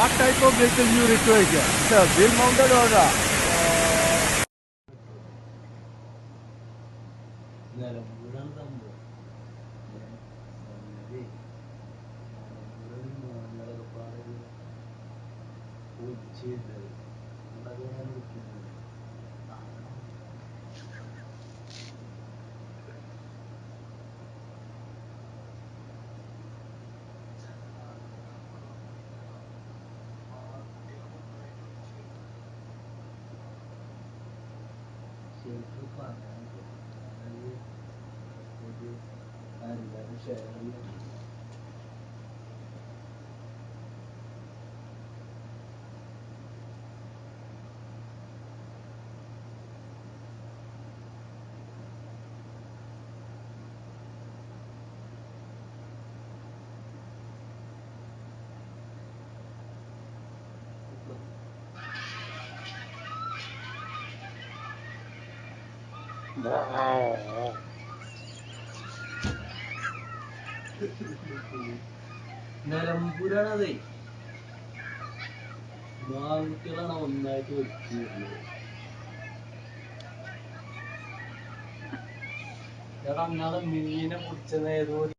What type of vehicle you require here? It's a wheel mounted or നിലമ്പൂരാണതേ ആൺകുട്ടികളാണ് ഒന്നായിട്ട് വെച്ചിരുന്നത്. എടാ അന്നാളെ മീനെ പിടിച്ചത് ഏതോ